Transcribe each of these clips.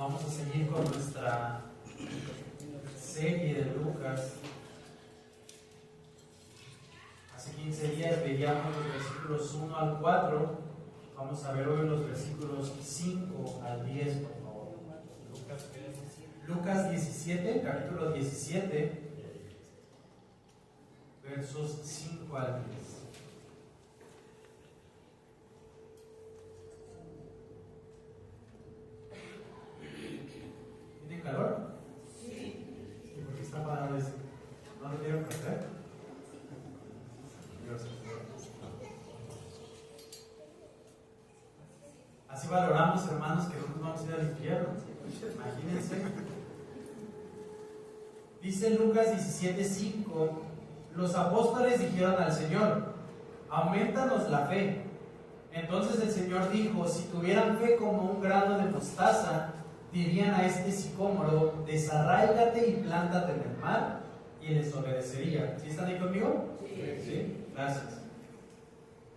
Vamos a seguir con nuestra serie de Lucas. Hace 15 días veíamos los versículos 1 al 4. Vamos a ver hoy los versículos 5 al 10, por favor. Lucas 17, capítulo 17, versos 5 al 10. ¿Tiene calor? Sí. ¿Y por qué está parado ese? ¿No lo quiero perder? Así valoramos, hermanos, que no nos vamos a ir al infierno. Imagínense. Dice Lucas 17:5: los apóstoles dijeron al Señor: aumentanos la fe. Entonces el Señor dijo: si tuvieran fe como un grano de mostaza, dirían a este sicómoro: desarráigate y plántate en el mar, y les obedecería. ¿Sí están ahí conmigo? Sí. Gracias.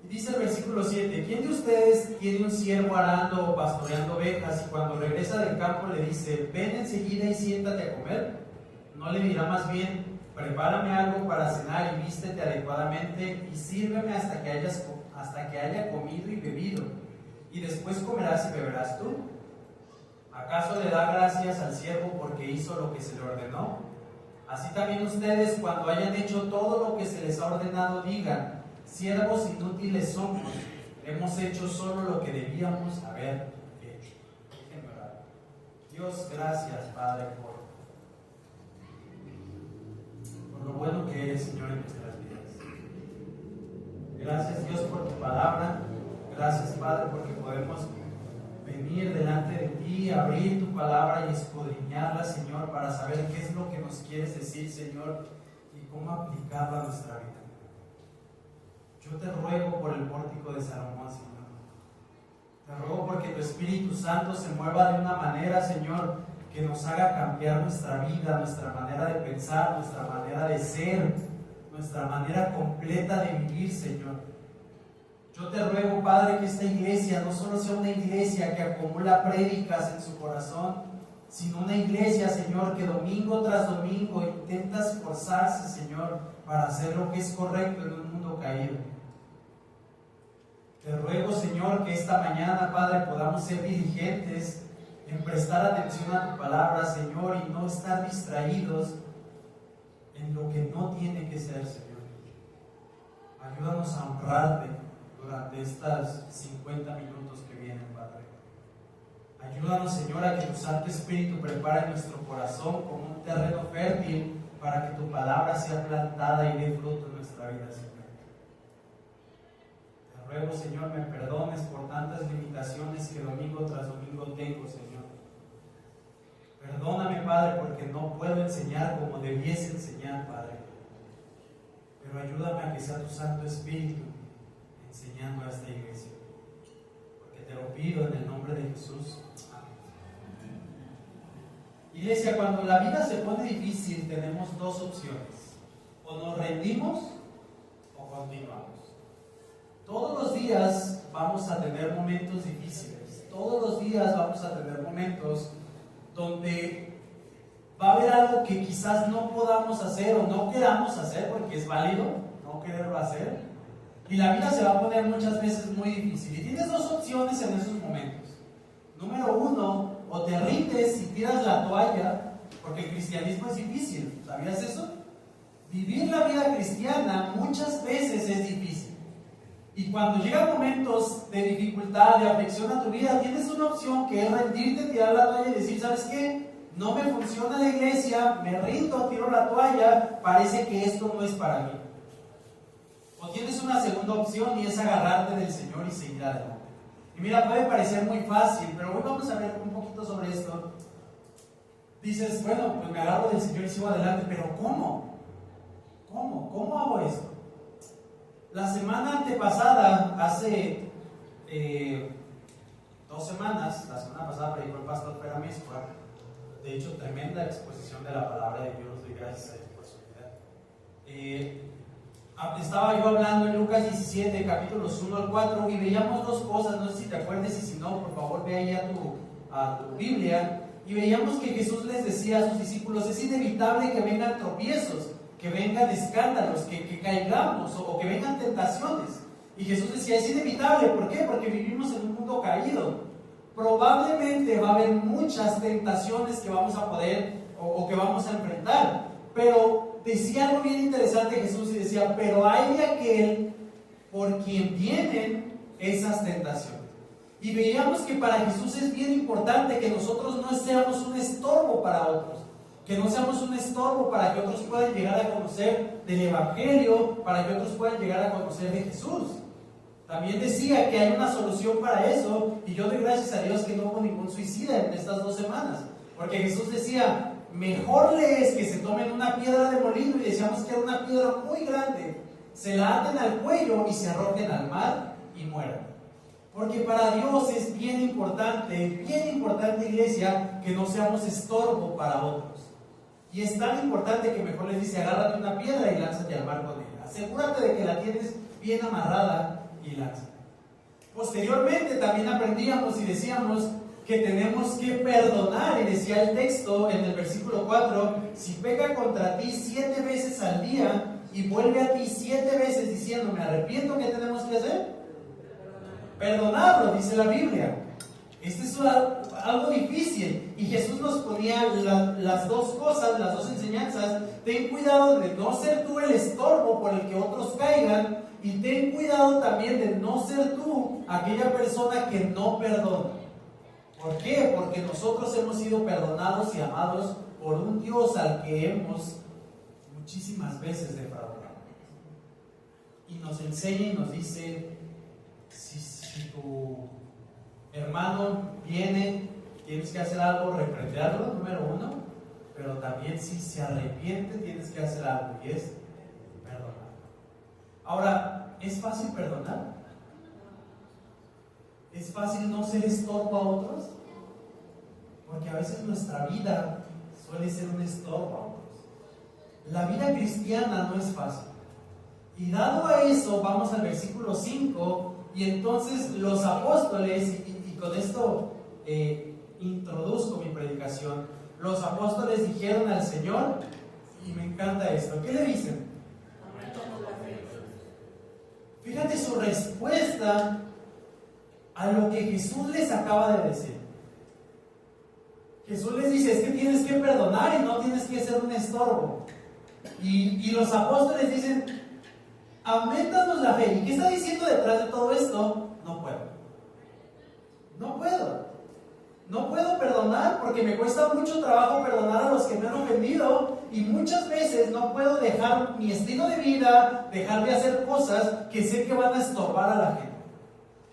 Y dice el versículo 7: ¿quién de ustedes tiene un siervo arando o pastoreando ovejas y cuando regresa del campo le dice: ven enseguida y siéntate a comer? ¿No le dirá más bien: prepárame algo para cenar y vístete adecuadamente y sírveme hasta que haya comido y bebido, y después comerás y beberás tú? ¿Acaso le da gracias al siervo porque hizo lo que se le ordenó? Así también ustedes, cuando hayan hecho todo lo que se les ha ordenado, digan: siervos inútiles somos, hemos hecho solo lo que debíamos haber hecho. Déjenme orar. Dios, gracias, Padre, por lo bueno que eres, Señor, en nuestras vidas. Gracias, Dios, por tu palabra. Gracias, Padre, porque podemos venir delante de ti, abrir tu palabra y escudriñarla, Señor, para saber qué es lo que nos quieres decir, Señor, y cómo aplicarla a nuestra vida. Yo te ruego por el pórtico de Salomón, Señor. Te ruego porque tu Espíritu Santo se mueva de una manera, Señor, que nos haga cambiar nuestra vida, nuestra manera de pensar, nuestra manera de ser, nuestra manera completa de vivir, Señor. Yo te ruego, Padre, que esta iglesia no solo sea una iglesia que acumula prédicas en su corazón, sino una iglesia, Señor, que domingo tras domingo intenta esforzarse, Señor, para hacer lo que es correcto en un mundo caído. Te ruego, Señor, que esta mañana, Padre, podamos ser diligentes en prestar atención a tu palabra, Señor, y no estar distraídos en lo que no tiene que ser, Señor. Ayúdanos a honrarte durante estos 50 minutos que vienen, Padre. Ayúdanos, Señor, a que tu Santo Espíritu prepare nuestro corazón como un terreno fértil para que tu palabra sea plantada y dé fruto en nuestra vida, Señor. Te ruego, Señor, me perdones por tantas limitaciones que domingo tras domingo tengo, Señor. Perdóname, Padre, porque no puedo enseñar como debiese enseñar, Padre. Pero ayúdame a que sea tu Santo Espíritu enseñando a esta iglesia. Porque te lo pido en el nombre de Jesús. Amén. Iglesia, cuando la vida se pone difícil, tenemos dos opciones: o nos rendimos o continuamos. Todos los días vamos a tener momentos difíciles. Todos los días vamos a tener momentos donde va a haber algo que quizás no podamos hacer o no queramos hacer, porque es válido no quererlo hacer, y la vida se va a poner muchas veces muy difícil. Y tienes dos opciones en esos momentos. Número uno: o te rindes y tiras la toalla, porque el cristianismo es difícil. ¿Sabías eso? Vivir la vida cristiana muchas veces es difícil. Y cuando llegan momentos de dificultad, de aflicción a tu vida, tienes una opción que es rendirte, tirar la toalla y decir: ¿sabes qué? No me funciona la iglesia, me rindo, tiro la toalla, parece que esto no es para mí. O tienes una segunda opción y es agarrarte del Señor y seguir adelante. Y mira, puede parecer muy fácil, pero hoy vamos a ver un poquito sobre esto. Dices: bueno, pues me agarro del Señor y sigo adelante, pero ¿cómo? ¿Cómo hago esto? La semana antepasada, hace 2 semanas, la semana pasada predicó el pastor Pera Mezcua. De hecho, tremenda exposición de la palabra de Dios. Doy gracias a Dios por su vida. Estaba yo hablando en Lucas 17, capítulos 1 al 4, y veíamos dos cosas. No sé si te acuerdas, y si no, por favor ve ahí a tu Biblia. y veíamos que Jesús les decía a sus discípulos: es inevitable que vengan tropiezos, que vengan escándalos, que caigamos o que vengan tentaciones. Y Jesús decía: es inevitable. ¿Por qué? Porque vivimos en un mundo caído. Probablemente va a haber muchas tentaciones que vamos a poder o que vamos a enfrentar. Pero decía algo bien interesante Jesús, y decía: pero hay de aquel por quien vienen esas tentaciones. Y veíamos que para Jesús es bien importante que nosotros no seamos un estorbo para otros, que no seamos un estorbo para que otros puedan llegar a conocer del Evangelio, para que otros puedan llegar a conocer de Jesús. También decía que hay una solución para eso, y yo doy gracias a Dios que no hubo ningún suicida en estas 2 semanas, porque Jesús decía: mejor le es que se tomen una piedra de molino, y decíamos que era una piedra muy grande, se la aten al cuello y se arrojen al mar y mueran. Porque para Dios es bien importante, iglesia, que no seamos estorbo para otros. Y es tan importante que mejor les dice: agárrate una piedra y lánzate al mar con ella. Asegúrate de que la tienes bien amarrada y lánzate. Posteriormente también aprendíamos y decíamos que tenemos que perdonar, y decía el texto en el versículo 4: si peca contra ti 7 veces al día y vuelve a ti 7 veces diciendo: me arrepiento, ¿qué tenemos que hacer? Perdonarlo, dice la Biblia. Este es algo difícil, y Jesús nos ponía las dos cosas, las dos enseñanzas. Ten cuidado de no ser tú el estorbo por el que otros caigan, y ten cuidado también de no ser tú aquella persona que no perdona. ¿Por qué? Porque nosotros hemos sido perdonados y amados por un Dios al que hemos muchísimas veces defraudado. Y nos enseña y nos dice: si tu hermano viene, tienes que hacer algo, reprenderlo, número 1, pero también si se arrepiente, tienes que hacer algo, y es perdonar. Ahora, ¿es fácil perdonar? ¿Es fácil no ser estorbo a otros? Porque a veces nuestra vida suele ser un estorbo a otros. La vida cristiana no es fácil. Y dado a eso, vamos al versículo 5, y entonces los apóstoles, y con esto introduzco mi predicación, los apóstoles dijeron al Señor, y me encanta esto, ¿qué le dicen? Fíjate su respuesta a lo que Jesús les acaba de decir. Jesús les dice: es que tienes que perdonar y no tienes que ser un estorbo. Y los apóstoles dicen: aumentanos la fe. ¿Y qué está diciendo detrás de todo esto? No puedo. No puedo perdonar porque me cuesta mucho trabajo perdonar a los que me han ofendido, y muchas veces no puedo dejar mi estilo de vida, dejar de hacer cosas que sé que van a estorbar a la gente.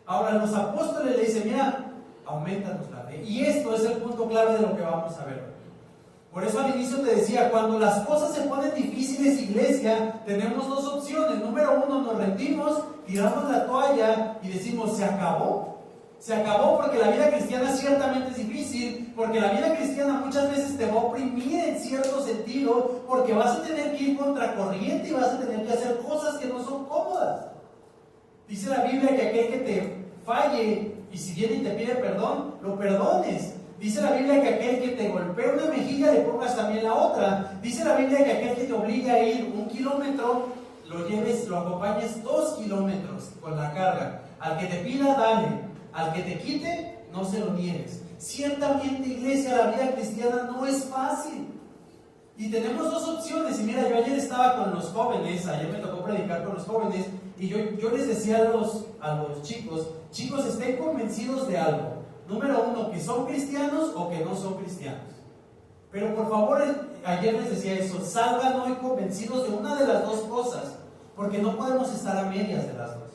Ahora los apóstoles le dicen: mira, aumentanos la fe. Y esto es el punto clave de lo que vamos a ver. Por eso al inicio te decía, cuando las cosas se ponen difíciles, iglesia, tenemos 2 opciones. Número 1, nos rendimos, tiramos la toalla y decimos: se acabó. Se acabó, porque la vida cristiana ciertamente es difícil, porque la vida cristiana muchas veces te va a oprimir en cierto sentido, porque vas a tener que ir contracorriente y vas a tener que hacer cosas que no son cómodas. Dice la Biblia que aquel que te falle y si viene y te pide perdón, lo perdones. Dice la Biblia que aquel que te golpea una mejilla, le pongas también la otra. Dice la Biblia que aquel que te obliga a ir 1 kilómetro, lo acompañes 2 kilómetros con la carga. Al que te pida, dale. Al que te quite, no se lo niegues. Ciertamente, iglesia, la vida cristiana no es fácil. Y tenemos 2 opciones. Y mira, yo ayer estaba con los jóvenes, ayer me tocó predicar con los jóvenes, y yo les decía a los chicos: chicos, estén convencidos de algo. Número 1, que son cristianos o que no son cristianos. Pero por favor, ayer les decía eso: salgan hoy convencidos de una de las 2 cosas, porque no podemos estar a medias de las 2.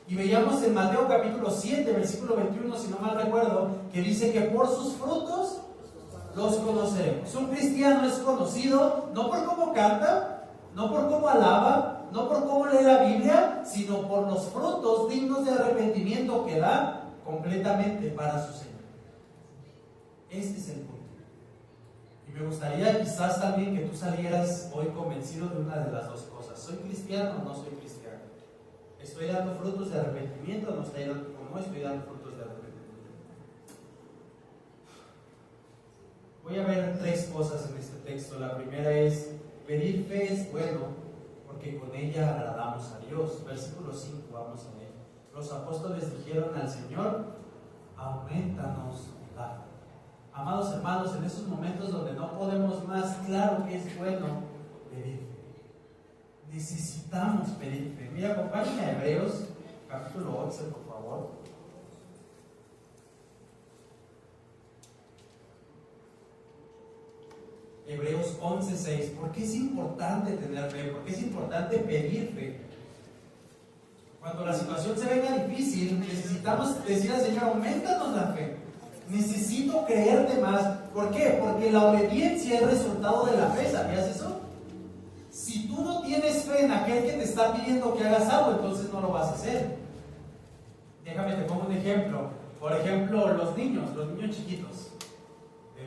Y veíamos en Mateo capítulo 7, versículo 21, si no mal recuerdo, que dice que por sus frutos los conoceremos. Un cristiano es conocido no por cómo canta, no por cómo alaba, no por cómo lee la Biblia, sino por los frutos dignos de arrepentimiento que da completamente para su Señor. Este es el punto. Y me gustaría quizás también que tú salieras hoy convencido de una de las 2 cosas: ¿soy cristiano o no soy cristiano? ¿Estoy dando frutos de arrepentimiento o no estoy dando frutos de arrepentimiento? Voy a ver tres cosas en este texto. La primera es, pedir fe es bueno porque con ella agradamos a Dios. Versículo 5, vamos a ver. Los apóstoles dijeron al Señor, aumentanos la fe. Amados hermanos, en esos momentos donde no podemos más, claro que es bueno pedir fe. Necesitamos pedir fe. Mira, acompáñenme a Hebreos, capítulo 11, por favor. Hebreos 11:6. ¿Por qué es importante tener fe? ¿Por qué es importante pedir fe? Cuando la situación se venga difícil, necesitamos decir al Señor, aumentanos la fe. Necesito creerte más. ¿Por qué? Porque la obediencia es resultado de la fe. ¿Sabías eso? Si tú no tienes fe en aquel que te está pidiendo que hagas algo, entonces no lo vas a hacer. Déjame te pongo un ejemplo. Por ejemplo, los niños chiquitos.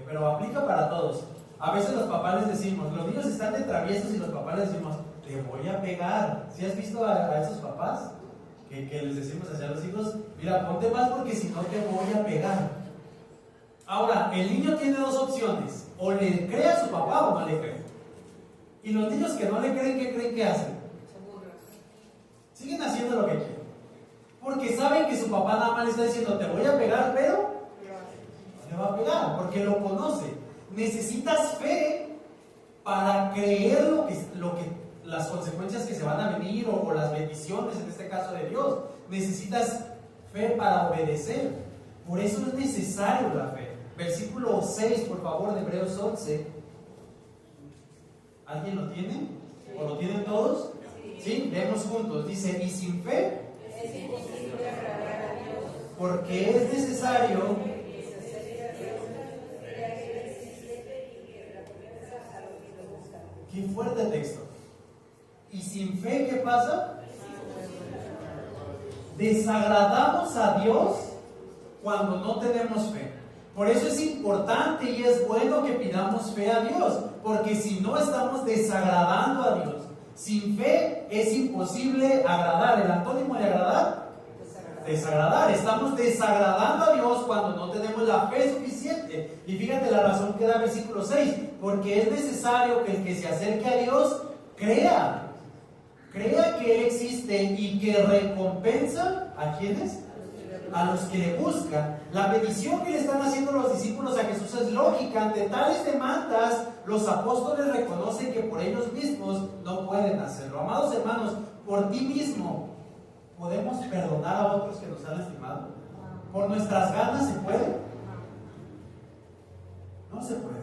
Pero aplica para todos. A veces los papás les decimos, los niños están de traviesos y los papás les decimos, te voy a pegar. ¿Sí has visto a esos papás? Que les decimos hacia los hijos, mira, ponte más porque si no te voy a pegar. Ahora, el niño tiene dos opciones, o le cree a su papá o no le cree. Y los niños que no le creen, ¿qué creen que hacen? Siguen haciendo lo que quieren. Porque saben que su papá nada más le está diciendo, te voy a pegar, pero no le va a pegar, porque lo conoce. Necesitas fe para creer las consecuencias que se van a venir o las bendiciones, en este caso de Dios. Necesitas fe para obedecer. Por eso es necesario la fe. Versículo 6, por favor, de Hebreos 11. ¿Alguien lo tiene? ¿O lo tienen todos? ¿Sí? Leemos juntos. Dice, y sin fe es imposible agradar a Dios, porque es necesario. Qué fuerte texto. Y sin fe, ¿qué pasa? Desagradamos a Dios cuando no tenemos fe. Por eso es importante y es bueno que pidamos fe a Dios, porque si no estamos desagradando a Dios. Sin fe es imposible agradar. ¿El antónimo de agradar? Desagradar. Estamos desagradando a Dios cuando no tenemos la fe suficiente. Y fíjate la razón que da versículo 6. Porque es necesario que el que se acerque a Dios crea que Él existe y que recompensa ¿a quiénes? A los que le buscan. La petición que le están haciendo los discípulos a Jesús es lógica. Ante tales demandas, los apóstoles reconocen que por ellos mismos no pueden hacerlo. Amados hermanos, por ti mismo, ¿podemos perdonar a otros que nos han lastimado? ¿Por nuestras ganas se puede? No se puede.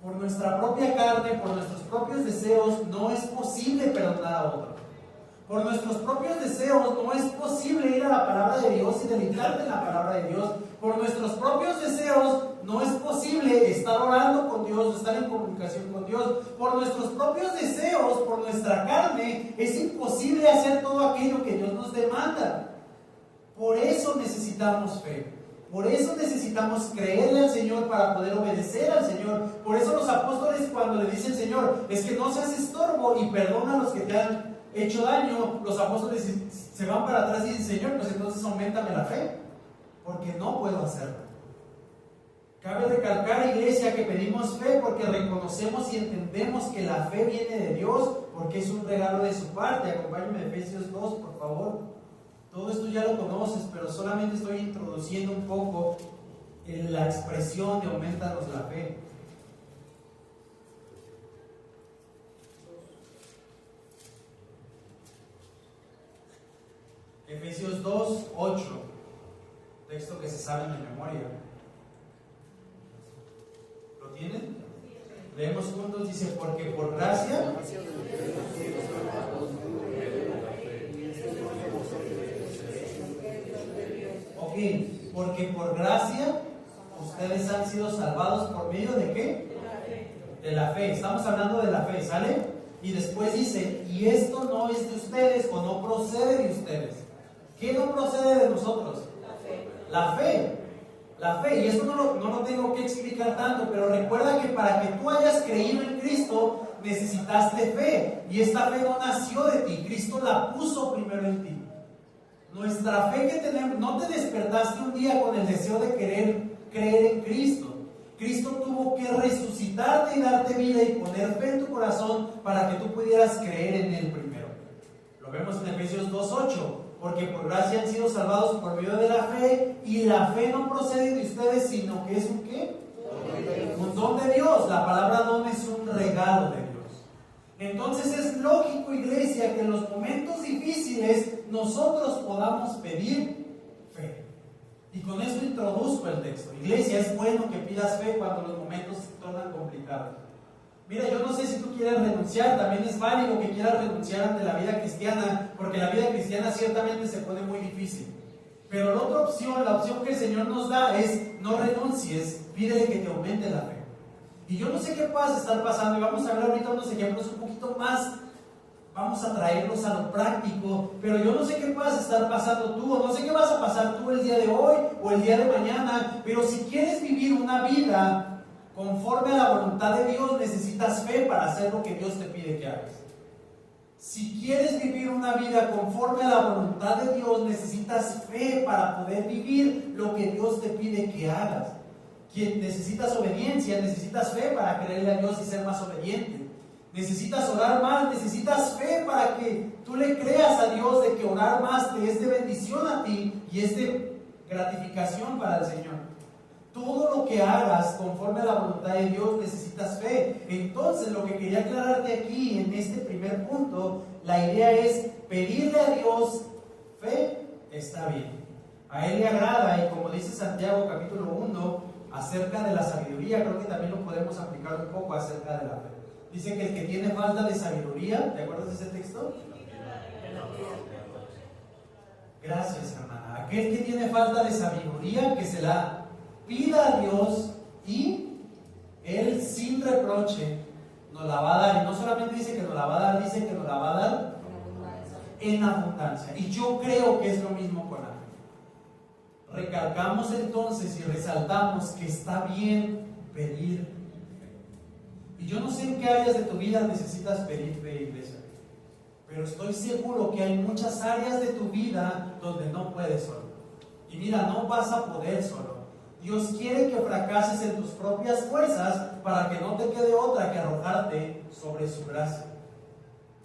Por nuestra propia carne, por nuestros propios deseos, no es posible perdonar a otro. Por nuestros propios deseos no es posible ir a la palabra de Dios y deleitarse en la palabra de Dios. Por nuestros propios deseos no es posible estar orando con Dios, estar en comunicación con Dios. Por nuestros propios deseos, por nuestra carne, es imposible hacer todo aquello que Dios nos demanda. Por eso necesitamos fe. Por eso necesitamos creerle al Señor para poder obedecer al Señor. Por eso los apóstoles, cuando le dicen Señor, es que no seas estorbo y perdona a los que te han hecho daño, los apóstoles se van para atrás y dicen Señor, pues entonces auméntame la fe, porque no puedo hacerlo. Cabe recalcar, iglesia, que pedimos fe porque reconocemos y entendemos que la fe viene de Dios, porque es un regalo de su parte. Acompáñenme a Efesios 2, por favor. Todo esto ya lo conoces, pero solamente estoy introduciendo un poco en la expresión de aumentanos la fe. Efesios 2, 8, texto que se sabe de memoria. ¿Lo tienen? Leemos juntos, dice, porque por gracia porque por gracia ustedes han sido salvados por medio de ¿qué? De la fe. Estamos hablando de la fe, ¿sale? Y después dice, y esto no es de ustedes o no procede de ustedes. ¿Qué no procede de nosotros? La fe. La fe. Y esto no lo tengo que explicar tanto, pero recuerda que para que tú hayas creído en Cristo necesitaste fe. Y esta fe no nació de ti, Cristo la puso primero en ti. Nuestra fe que tenemos, no te despertaste un día con el deseo de querer creer en Cristo. Cristo tuvo que resucitarte y darte vida y poner fe en tu corazón para que tú pudieras creer en Él primero. Lo vemos en Efesios 2:8. Porque por gracia han sido salvados por medio de la fe, y la fe no procede de ustedes, sino que es un ¿qué? Un don de Dios. La palabra don es un regalo de Dios. Entonces es lógico, iglesia, que en los momentos difíciles nosotros podamos pedir fe. Y con eso introduzco el texto. Iglesia, es bueno que pidas fe cuando los momentos se tornan complicados. Mira, yo no sé si tú quieres renunciar, también es válido que quieras renunciar ante la vida cristiana, porque la vida cristiana ciertamente se pone muy difícil. Pero la otra opción, la opción que el Señor nos da es: no renuncies, pídele que te aumente la fe. Y yo no sé qué puedas estar pasando, y vamos a ver ahorita unos ejemplos un poquito más, vamos a traerlos a lo práctico, pero yo no sé qué puedas estar pasando tú, o no sé qué vas a pasar tú el día de hoy o el día de mañana, pero si quieres vivir una vida conforme a la voluntad de Dios, necesitas fe para hacer lo que Dios te pide que hagas. Si quieres vivir una vida conforme a la voluntad de Dios, necesitas fe para poder vivir lo que Dios te pide que hagas. Necesitas obediencia, necesitas fe para creerle a Dios y ser más obediente. Necesitas orar más, necesitas fe para que tú le creas a Dios de que orar más te es de bendición a ti y es de gratificación para el Señor. Todo lo que hagas conforme a la voluntad de Dios necesitas fe. Entonces, lo que quería aclararte aquí en este primer punto, la idea es pedirle a Dios fe, está bien. A Él le agrada, y como dice Santiago capítulo 1, acerca de la sabiduría, creo que también lo podemos aplicar un poco acerca de la fe. Dice que el que tiene falta de sabiduría, ¿te acuerdas de ese texto? Gracias, hermana. Aquel que tiene falta de sabiduría, que se la pida a Dios, y Él sin reproche nos la va a dar. Y no solamente dice que nos la va a dar, dice que nos la va a dar en abundancia. Y yo creo que es lo mismo con la fe. Recalcamos entonces y resaltamos que está bien pedir fe. Y yo no sé en qué áreas de tu vida necesitas pedir fe, iglesia, pero estoy seguro que hay muchas áreas de tu vida donde no puedes solo. Y mira, no vas a poder solo. Dios quiere que fracases en tus propias fuerzas para que no te quede otra que arrojarte sobre su gracia.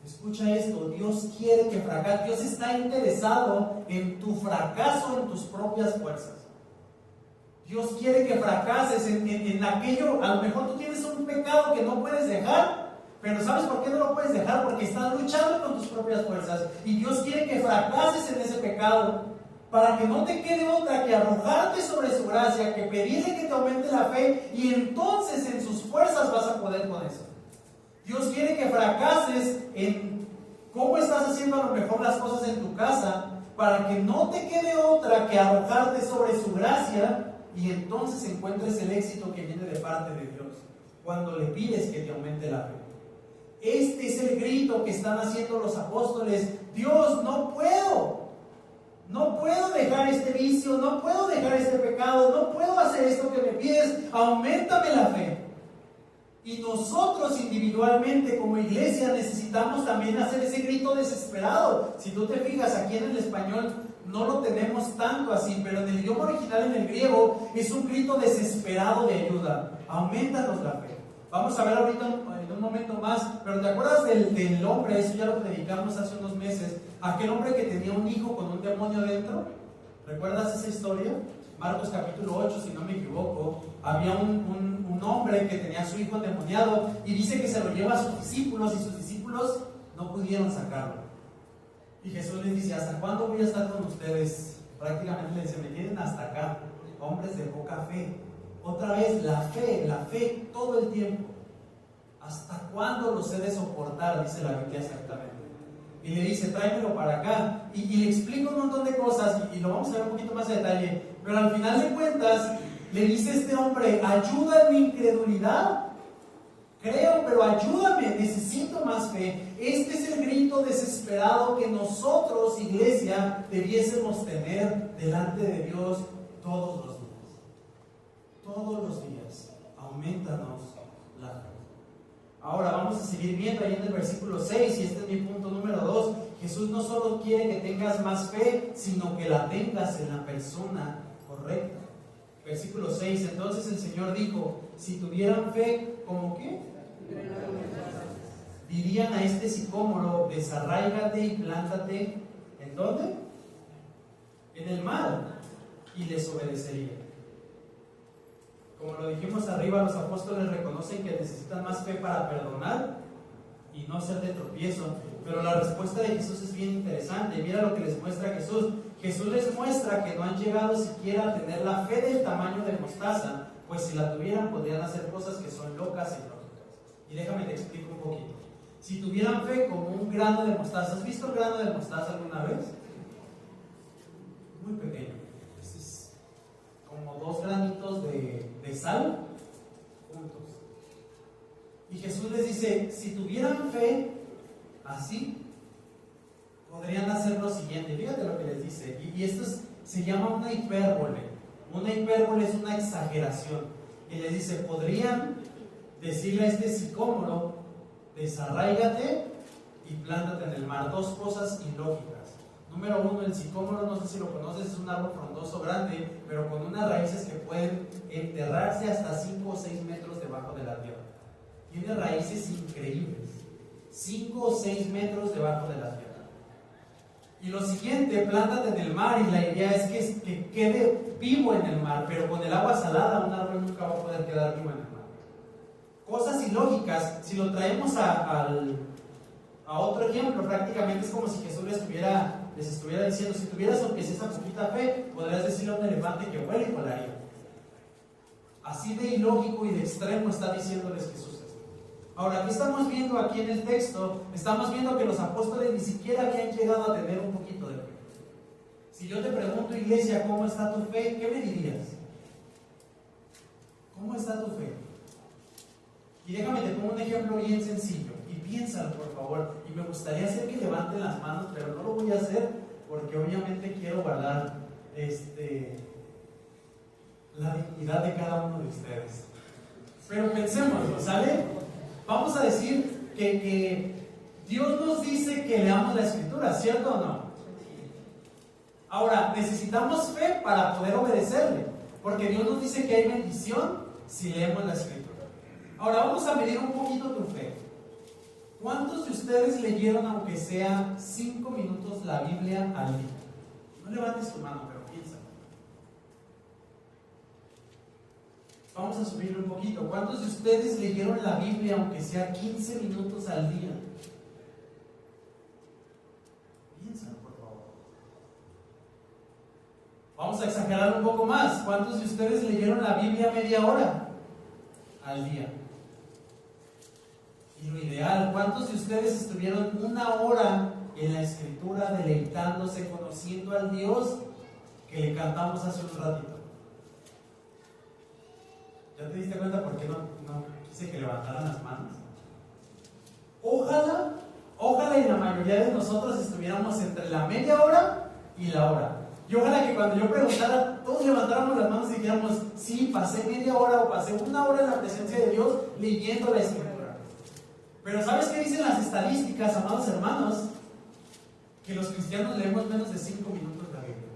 Escucha esto, Dios quiere que fracases. Dios está interesado en tu fracaso en tus propias fuerzas. Dios quiere que fracases en aquello. A lo mejor tú tienes un pecado que no puedes dejar, pero ¿sabes por qué no lo puedes dejar? Porque estás luchando con tus propias fuerzas. Y Dios quiere que fracases en ese pecado para que no te quede otra que arrojarte sobre su gracia, que pedirle que te aumente la fe, y entonces en sus fuerzas vas a poder con eso. Dios quiere que fracases en cómo estás haciendo a lo mejor las cosas en tu casa, para que no te quede otra que arrojarte sobre su gracia, y entonces encuentres el éxito que viene de parte de Dios cuando le pides que te aumente la fe. Este es el grito que están haciendo los apóstoles: Dios, no puedo dejar este vicio, no puedo dejar este pecado, no puedo hacer esto que me pides, auméntame la fe. Y nosotros individualmente como iglesia necesitamos también hacer ese grito desesperado. Si tú te fijas, aquí en el español no lo tenemos tanto así, pero en el idioma original, en el griego, es un grito desesperado de ayuda. Aumentanos la fe. Vamos a ver ahorita en un momento más, pero ¿te acuerdas del hombre? Eso ya lo predicamos hace unos meses. Aquel hombre que tenía un hijo con un demonio dentro. ¿Recuerdas esa historia? Marcos capítulo 8, si no me equivoco. Había un hombre que tenía a su hijo endemoniado, y dice que se lo lleva a sus discípulos, y sus discípulos no pudieron sacarlo. Y Jesús les dice: ¿hasta cuándo voy a estar con ustedes? Prácticamente les dice: me tienen hasta acá, hombres de poca fe. Otra vez, la fe todo el tiempo. ¿Hasta cuándo los he de soportar? Dice la Biblia exactamente. Y le dice: tráemelo para acá. Y le explica un montón de cosas, y lo vamos a ver un poquito más de detalle. Pero al final de cuentas, le dice este hombre: ayuda en mi incredulidad. Creo, pero ayúdame, necesito más fe. Este es el grito desesperado que nosotros, iglesia, debiésemos tener delante de Dios todos los días. Todos los días. Aumentanos la fe. Ahora vamos a seguir viendo ahí en el versículo 6, y este es mi punto número 2. Jesús no solo quiere que tengas más fe, sino que la tengas en la persona correcta. Versículo 6, entonces el Señor dijo, si tuvieran fe, ¿cómo qué? Dirían a este sicómoro, desarráigate y plántate, ¿en dónde? En el mar, y les obedecería. Como lo dijimos arriba, los apóstoles reconocen que necesitan más fe para perdonar y no ser de tropiezo. Pero la respuesta de Jesús es bien interesante. Mira lo que les muestra Jesús. Jesús les muestra que no han llegado siquiera a tener la fe del tamaño de mostaza, pues si la tuvieran podrían hacer cosas que son locas y ilógicas. Y déjame te explico un poquito. Si tuvieran fe como un grano de mostaza, ¿has visto el grano de mostaza alguna vez? Muy pequeño. Es como 2 granitos de sal juntos. Y Jesús les dice, si tuvieran fe así, podrían hacer lo siguiente. Fíjate lo que les dice. Y esto se llama una hipérbole. Una hipérbole es una exageración. Y les dice, podrían decirle a este sicómoro, desarráigate y plántate en el mar. 2 cosas ilógicas. Número 1, el sicómoro, no sé si lo conoces, es un árbol frondoso grande, pero con unas raíces que pueden enterrarse hasta 5 o 6 metros debajo de la tierra. Tiene raíces increíbles, 5 o 6 metros debajo de la tierra. Y lo siguiente, plántate en el mar, y la idea es que quede vivo en el mar, pero con el agua salada un árbol nunca va a poder quedar vivo en el mar. Cosas ilógicas. Si lo traemos a otro ejemplo, prácticamente es como si Jesús les estuviera diciendo, si tuvieras aunque sea esa poquita fe, podrías decirle a un elefante que vuela y volaría. Así de ilógico y de extremo está diciéndoles Jesús esto. Ahora, ¿qué estamos viendo aquí en el texto? Estamos viendo que los apóstoles ni siquiera habían llegado a tener un poquito de fe. Si yo te pregunto, iglesia, ¿cómo está tu fe? ¿Qué me dirías? ¿Cómo está tu fe? Y déjame te pongo un ejemplo bien sencillo. Y piénsalo, por favor. Y me gustaría hacer que levanten las manos, pero no lo voy a hacer porque obviamente quiero guardar la dignidad de cada uno de ustedes. Pero pensémoslo, ¿sale? Vamos a decir que Dios nos dice que leamos la Escritura, ¿cierto o no? Ahora, necesitamos fe para poder obedecerle, porque Dios nos dice que hay bendición si leemos la Escritura. Ahora vamos a medir un poquito tu fe. ¿Cuántos de ustedes leyeron, aunque sea 5 minutos, la Biblia al día? No levantes tu mano, pero piensa. Vamos a subirle un poquito. ¿Cuántos de ustedes leyeron la Biblia, aunque sea 15 minutos al día? Piénsalo, por favor. Vamos a exagerar un poco más. ¿Cuántos de ustedes leyeron la Biblia media hora al día? Y lo ideal, ¿cuántos de ustedes estuvieron 1 hora en la Escritura deleitándose, conociendo al Dios que le cantamos hace un ratito? ¿Ya te diste cuenta por qué no quise que levantaran las manos? Ojalá y la mayoría de nosotros estuviéramos entre la media hora y la hora. Y ojalá que cuando yo preguntara, todos levantáramos las manos y dijéramos, sí, pasé media hora o pasé 1 hora en la presencia de Dios leyendo la Escritura. Pero ¿sabes qué dicen las estadísticas, amados hermanos? Que los cristianos leemos menos de 5 minutos la Biblia.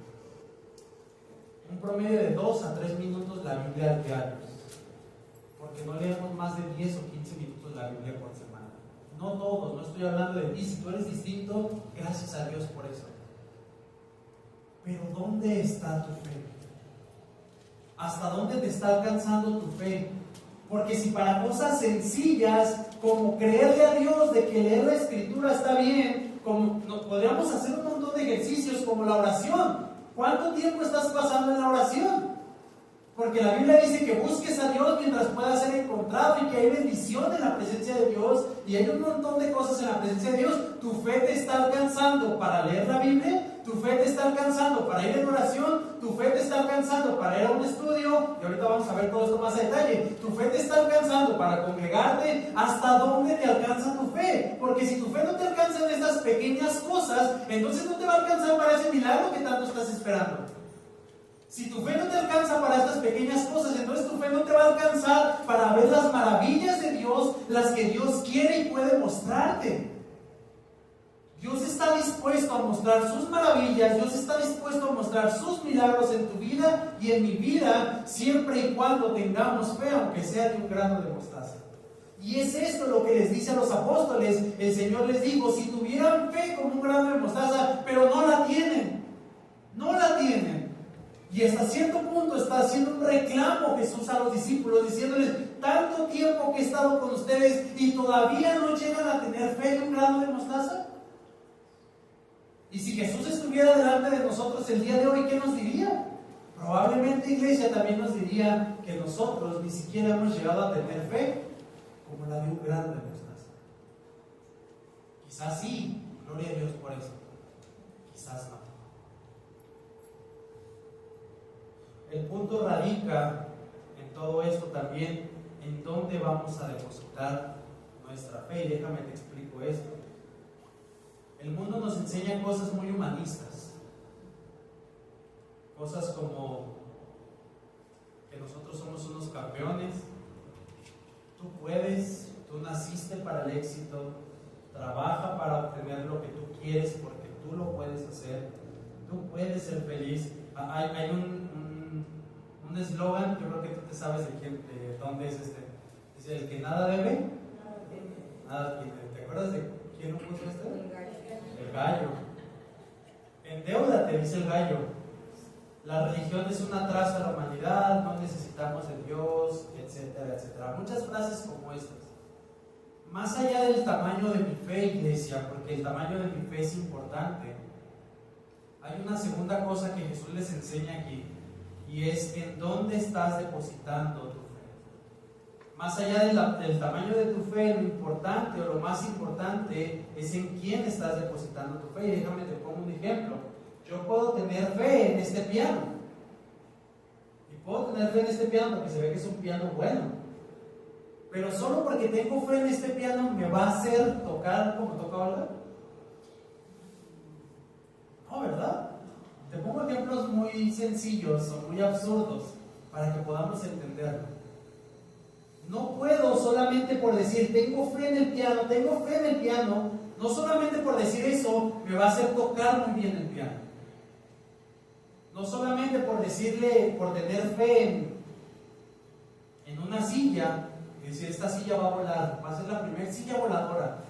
Un promedio de 2 a 3 minutos la Biblia diarios. Porque no leemos más de 10 o 15 minutos la Biblia por semana. No todos, no estoy hablando de ti. Si tú eres distinto, gracias a Dios por eso. Pero ¿dónde está tu fe? ¿Hasta dónde te está alcanzando tu fe? Porque si para cosas sencillas como creerle a Dios de que leer la Escritura está bien, como podríamos hacer un montón de ejercicios como la oración. ¿Cuánto tiempo estás pasando en la oración? Porque la Biblia dice que busques a Dios mientras pueda ser encontrado y que hay bendición en la presencia de Dios y hay un montón de cosas en la presencia de Dios. ¿Tu fe te está alcanzando para leer la Biblia? ¿Tu fe te está alcanzando para ir en oración? ¿Tu fe te está alcanzando para ir a un estudio? Y ahorita vamos a ver todo esto más a detalle. ¿Tu fe te está alcanzando para congregarte? ¿Hasta dónde te alcanza tu fe? Porque si tu fe no te alcanza en estas pequeñas cosas, entonces no te va a alcanzar para ese milagro que tanto estás esperando. Si tu fe no te alcanza para estas pequeñas cosas, entonces tu fe no te va a alcanzar para ver las maravillas de Dios, las que Dios quiere y puede mostrarte. Dios está dispuesto a mostrar sus maravillas, Dios está dispuesto a mostrar sus milagros en tu vida y en mi vida, siempre y cuando tengamos fe, aunque sea de un grano de mostaza. Y es esto lo que les dice a los apóstoles. El Señor les dijo, si tuvieran fe como un grano de mostaza, pero no la tienen, no la tienen. Y hasta cierto punto está haciendo un reclamo Jesús a los discípulos, diciéndoles, tanto tiempo que he estado con ustedes y todavía no llegan a tener fe de un grano de mostaza. Y si Jesús estuviera delante de nosotros el día de hoy, ¿qué nos diría? Probablemente, iglesia, también nos diría que nosotros ni siquiera hemos llegado a tener fe como la de un grano de mostaza. Quizás sí, gloria a Dios por eso. Quizás no. El punto radica en todo esto también, en dónde vamos a depositar nuestra fe. Y déjame te explico esto. El mundo nos enseña cosas muy humanistas, cosas como que nosotros somos unos campeones, tú puedes, tú naciste para el éxito, trabaja para obtener lo que tú quieres porque tú lo puedes hacer, tú puedes ser feliz. Hay un eslogan, yo creo que tú te sabes de dónde es este, dice, el que nada debe, nada tiene. ¿Te acuerdas de quién lo puso este? El gallo. Endeúdate, dice el gallo. La religión es un atraso a la humanidad, no necesitamos de Dios, etcétera, etcétera. Muchas frases como estas. Más allá del tamaño de mi fe, iglesia, porque el tamaño de mi fe es importante, hay una segunda cosa que Jesús les enseña aquí, y es en dónde estás depositando tu fe. Más allá del tamaño de tu fe, lo importante o lo más importante es en quién estás depositando tu fe. Y déjame te pongo un ejemplo. Yo puedo tener fe en este piano. Y puedo tener fe en este piano porque se ve que es un piano bueno. Pero solo porque tengo fe en este piano me va a hacer tocar como toca Olga. No, ¿verdad? Te pongo ejemplos muy sencillos o muy absurdos para que podamos entenderlo. No puedo solamente por decir tengo fe en el piano, no solamente por decir eso me va a hacer tocar muy bien el piano. No solamente por decirle, por tener fe en una silla, y decir esta silla va a volar, va a ser la primera silla voladora.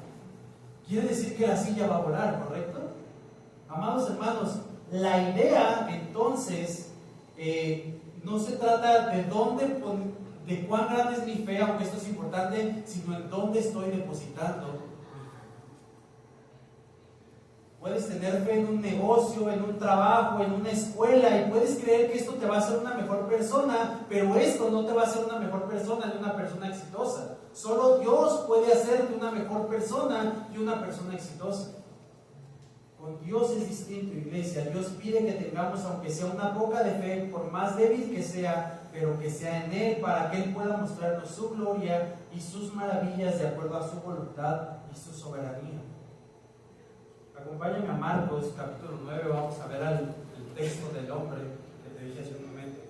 Quiere decir que la silla va a volar, ¿correcto? Amados hermanos, la idea entonces no se trata de cuán grande es mi fe, aunque esto es importante, sino en dónde estoy depositando mi fe. Puedes tener fe en un negocio, en un trabajo, en una escuela, y puedes creer que esto te va a hacer una mejor persona, pero esto no te va a hacer una mejor persona ni una persona exitosa. Solo Dios puede hacerte una mejor persona y una persona exitosa. Con Dios es distinto, iglesia. Dios pide que tengamos, aunque sea una poca de fe, por más débil que sea, pero que sea en Él, para que Él pueda mostrarnos su gloria y sus maravillas de acuerdo a su voluntad y su soberanía. Acompáñame a Marcos capítulo 9, vamos a ver el texto del hombre que te dije hace un momento.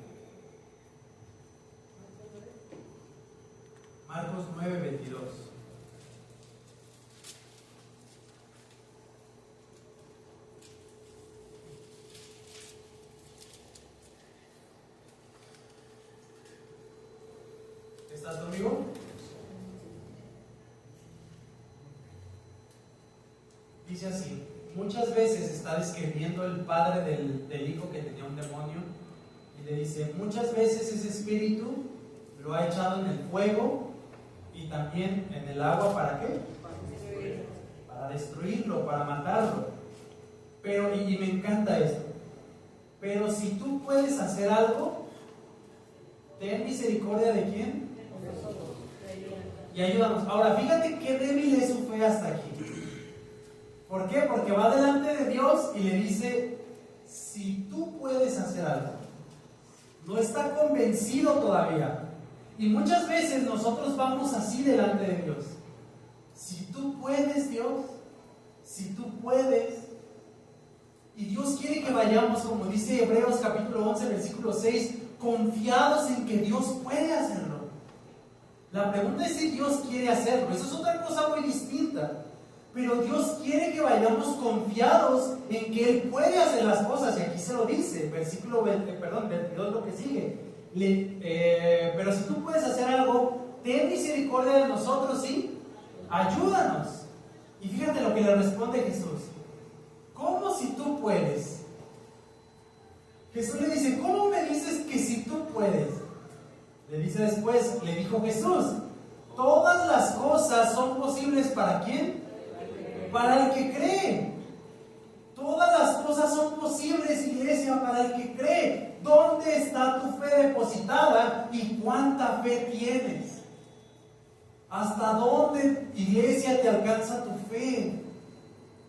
Marcos 9, 22. ¿Estás conmigo? Dice así, muchas veces está describiendo el padre del hijo que tenía un demonio y le dice, muchas veces ese espíritu lo ha echado en el fuego y también en el agua, ¿para qué? Para destruirlo, para matarlo. Pero, y me encanta esto, pero si tú puedes hacer algo, ten misericordia de quién? Y ayúdanos. Ahora, fíjate qué débil es su fe hasta aquí. ¿Por qué? Porque va delante de Dios y le dice, si tú puedes hacer algo. No está convencido todavía. Y muchas veces nosotros vamos así delante de Dios. Si tú puedes, Dios, si tú puedes. Y Dios quiere que vayamos, como dice Hebreos capítulo 11, versículo 6, confiados en que Dios puede hacerlo. La pregunta es si Dios quiere hacerlo. Eso es otra cosa muy distinta. Pero Dios quiere que vayamos confiados en que Él puede hacer las cosas, y aquí se lo dice, versículo 22, lo que sigue. Pero si tú puedes hacer algo, ten misericordia de nosotros y ayúdanos. Y fíjate lo que le responde Jesús. ¿Cómo si tú puedes? Jesús le dice, ¿cómo me dices que si tú puedes? Le dice después, le dijo Jesús, todas las cosas son posibles ¿para quién? Para el que cree. Todas las cosas son posibles, iglesia, para el que cree. ¿Dónde está tu fe depositada y cuánta fe tienes? ¿Hasta dónde, iglesia, te alcanza tu fe?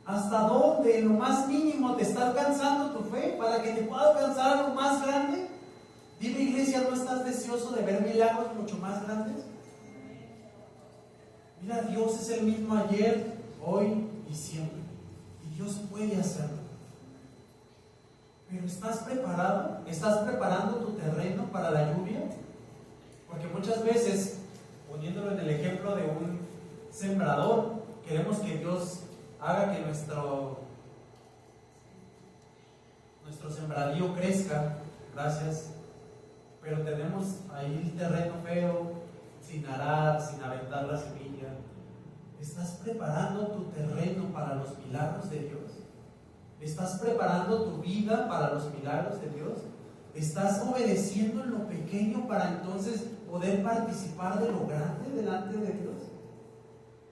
¿Hasta dónde, en lo más mínimo, te está alcanzando tu fe para que te pueda alcanzar algo más grande? Dime, iglesia, ¿no estás deseoso de ver milagros mucho más grandes? Mira, Dios es el mismo ayer, hoy y siempre. Y Dios puede hacerlo. Pero ¿estás preparado? ¿Estás preparando tu terreno para la lluvia? Porque muchas veces, poniéndolo en el ejemplo de un sembrador, queremos que Dios haga que nuestro sembradío crezca, gracias, pero tenemos ahí el terreno feo, sin arar, sin aventar la semilla. ¿Estás preparando tu terreno para los milagros de Dios? ¿Estás preparando tu vida para los milagros de Dios? ¿Estás obedeciendo en lo pequeño para entonces poder participar de lo grande delante de Dios?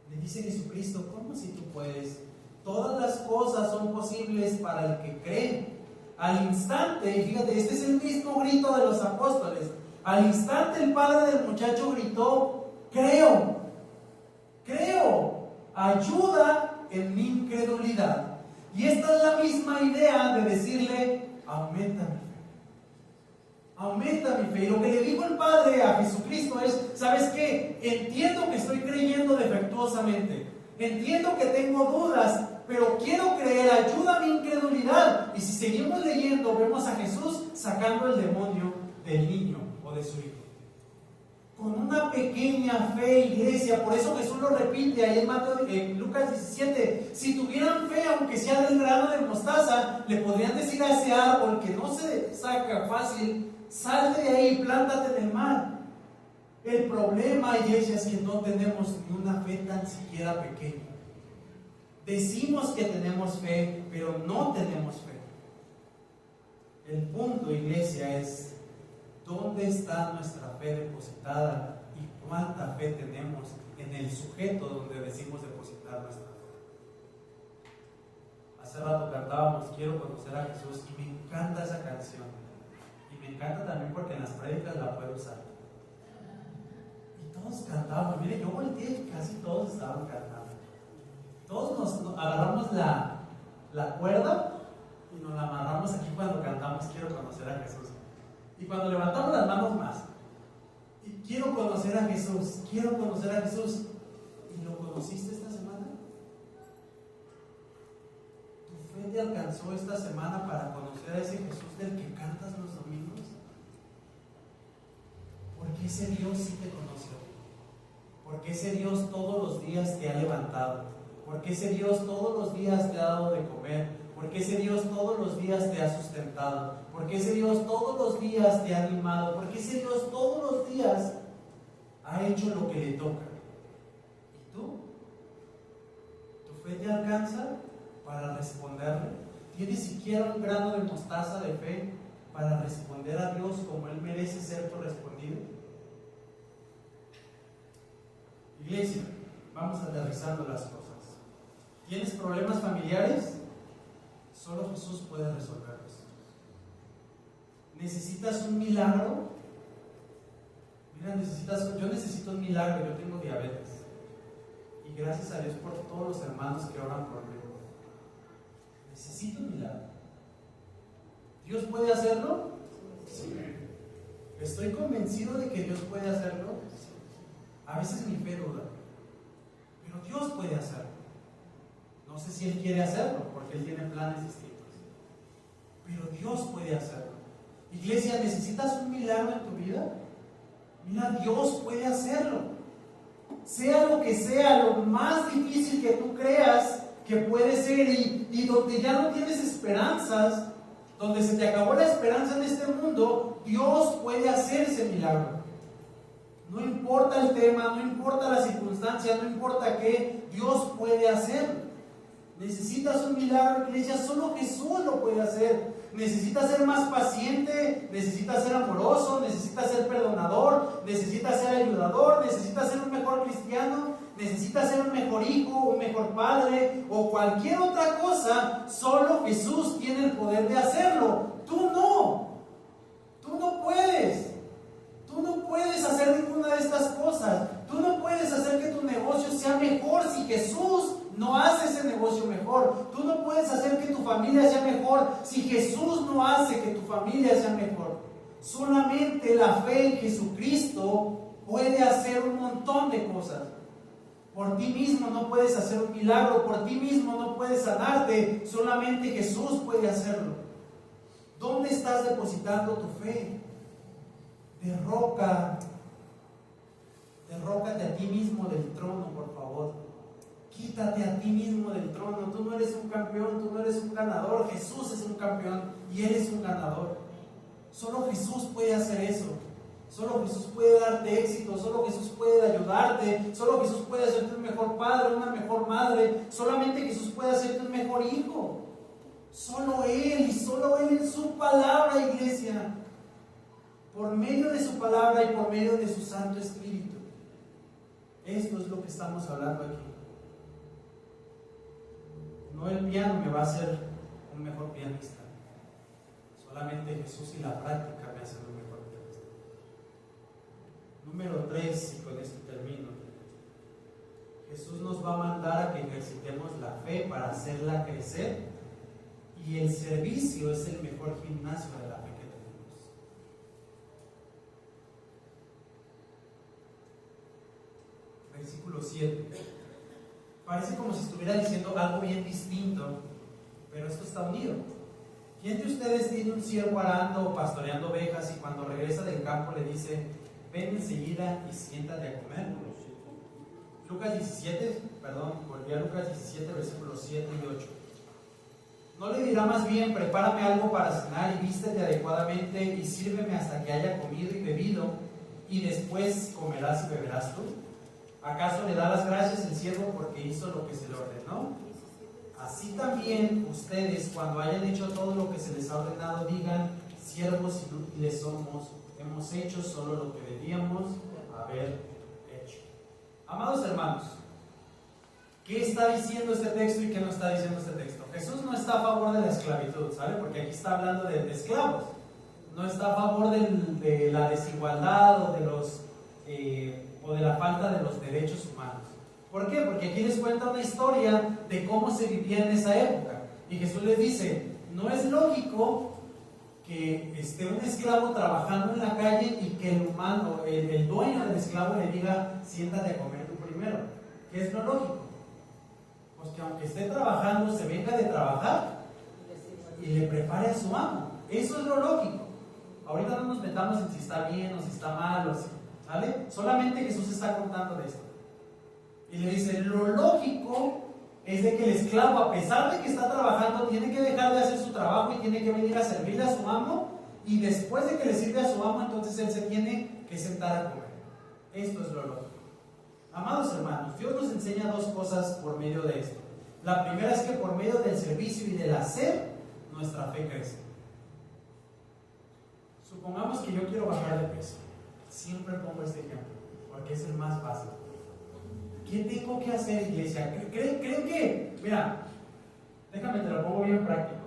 Le dice Jesucristo, ¿cómo si tú puedes? Todas las cosas son posibles para el que cree. Al instante, y fíjate, este es el mismo grito de los apóstoles. Al instante el padre del muchacho gritó, creo, ayuda en mi incredulidad. Y esta es la misma idea de decirle, aumenta mi fe. Aumenta mi fe. Y lo que le dijo el Padre a Jesucristo es, ¿sabes qué? Entiendo que estoy creyendo defectuosamente. Entiendo que tengo dudas, pero quiero creer, ayuda a mi incredulidad. Y si seguimos leyendo, vemos a Jesús sacando el demonio del niño o de su hijo. Con una pequeña fe, iglesia. Por eso Jesús lo repite ahí en Lucas 17. Si tuvieran fe, aunque sea del grano de mostaza, le podrían decir a ese árbol que no se saca fácil, salte de ahí y plántate en el mar. El problema, iglesia, es que no tenemos ni una fe tan siquiera pequeña. Decimos que tenemos fe, pero no tenemos fe. El punto, iglesia, es ¿dónde está nuestra fe depositada y cuánta fe tenemos en el sujeto donde decimos depositar nuestra fe? Hace rato cantábamos Quiero conocer a Jesús y me encanta esa canción. Y me encanta también porque en las prédicas la puedo usar. Y todos cantábamos. Mire, yo volteé y casi todos estaban cantando. Todos nos agarramos la cuerda y nos la amarramos aquí cuando cantamos Quiero conocer a Jesús. Y cuando levantamos las manos más, y quiero conocer a Jesús, quiero conocer a Jesús. ¿Y lo conociste esta semana? ¿Tu fe te alcanzó esta semana para conocer a ese Jesús del que cantas los domingos? Porque ese Dios sí te conoció. Porque ese Dios todos los días te ha levantado. Porque ese Dios todos los días te ha dado de comer. Porque ese Dios todos los días te ha sustentado. Porque ese Dios todos los días te ha animado. Porque ese Dios todos los días ha hecho lo que le toca. ¿Y tú? ¿Tu fe te alcanza para responderle? ¿Tienes siquiera un grano de mostaza de fe para responder a Dios como Él merece ser correspondido? Iglesia, vamos aterrizando las cosas. ¿Tienes problemas familiares? Solo Jesús puede resolverlos. ¿Necesitas un milagro? Mira, yo necesito un milagro, yo tengo diabetes. Y gracias a Dios por todos los hermanos que oran por mí. Necesito un milagro. ¿Dios puede hacerlo? Sí. ¿Estoy convencido de que Dios puede hacerlo? Sí. A veces mi fe duda. Pero Dios puede hacerlo. No sé si Él quiere hacerlo, porque Él tiene planes distintos. Pero Dios puede hacerlo. Iglesia, ¿necesitas un milagro en tu vida? Mira, Dios puede hacerlo. sea lo que sea, lo más difícil que tú creas que puede ser y donde ya no tienes esperanzas, donde se te acabó la esperanza en este mundo, Dios puede hacer ese milagro. No importa el tema, no importa la circunstancia, no importa qué, Dios puede hacerlo. Necesitas un milagro, iglesia, solo Jesús lo puede hacer. Necesitas ser más paciente, necesitas ser amoroso, necesitas ser perdonador, necesitas ser ayudador, necesitas ser un mejor cristiano, necesitas ser un mejor hijo, un mejor padre o cualquier otra cosa. Solo Jesús tiene el poder de hacerlo. Tú no puedes. Tú no puedes hacer ninguna de estas cosas. Tú no puedes hacer que tu negocio sea mejor si Jesús no hace ese negocio mejor. Tú no puedes hacer que tu familia sea mejor si Jesús no hace que tu familia sea mejor. Solamente la fe en Jesucristo puede hacer un montón de cosas. Por ti mismo no puedes hacer un milagro, por ti mismo no puedes sanarte, solamente Jesús puede hacerlo. ¿Dónde estás depositando tu fe? Derrócate a ti mismo del trono, por favor. Quítate a ti mismo del trono. Tú no eres un campeón, tú no eres un ganador. Jesús es un campeón y Él es un ganador. Solo Jesús puede hacer eso. Solo Jesús puede darte éxito. Solo Jesús puede ayudarte. Solo Jesús puede hacerte un mejor padre, una mejor madre. Solamente Jesús puede hacerte un mejor hijo. Solo Él y solo Él en su palabra, iglesia. Por medio de su palabra y por medio de su Santo Espíritu. Esto es lo que estamos hablando aquí. No el piano me va a hacer un mejor pianista. Solamente Jesús y la práctica me hacen un mejor pianista. Número 3, y con esto termino. Jesús nos va a mandar a que ejercitemos la fe para hacerla crecer, y el servicio es el mejor gimnasio de la fe que tenemos. Versículo 7. Parece como si estuviera diciendo algo bien distinto, pero esto está unido. ¿Quién de ustedes tiene un siervo arando o pastoreando ovejas y cuando regresa del campo le dice, ven enseguida y siéntate a comer? Volví a Lucas 17, versículos 7 y 8. ¿No le dirá más bien, prepárame algo para cenar y vístete adecuadamente y sírveme hasta que haya comido y bebido, y después comerás y beberás tú? ¿Acaso le da las gracias el siervo porque hizo lo que se le ordenó? Así también ustedes, cuando hayan hecho todo lo que se les ha ordenado, digan, siervos inútiles somos, hemos hecho solo lo que debíamos haber hecho. Amados hermanos, ¿qué está diciendo este texto y qué no está diciendo este texto? Jesús no está a favor de la esclavitud, ¿sabe? Porque aquí está hablando de esclavos. No está a favor de la desigualdad o de la falta de los derechos humanos. ¿Por qué? Porque aquí les cuenta una historia de cómo se vivía en esa época. Y Jesús les dice, no es lógico que esté un esclavo trabajando en la calle y que el dueño del esclavo le diga, siéntate a comer tú primero. ¿Qué es lo lógico? Pues que aunque esté trabajando, se venga de trabajar y le prepare a su amo. Eso es lo lógico. Ahorita no nos metamos en si está bien o si está mal o si, ¿vale? Solamente Jesús está contando de esto. Y le dice, lo lógico es de que el esclavo, a pesar de que está trabajando, tiene que dejar de hacer su trabajo y tiene que venir a servirle a su amo, y después de que le sirve a su amo, entonces él se tiene que sentar a comer. Esto es lo lógico. Amados hermanos, Dios nos enseña dos cosas por medio de esto. La primera es que por medio del servicio y del hacer, nuestra fe crece. Supongamos que yo quiero bajar de peso. Siempre pongo este ejemplo, porque es el más fácil. ¿Qué tengo que hacer, iglesia? ¿Creen que, mira, déjame te lo pongo bien práctico.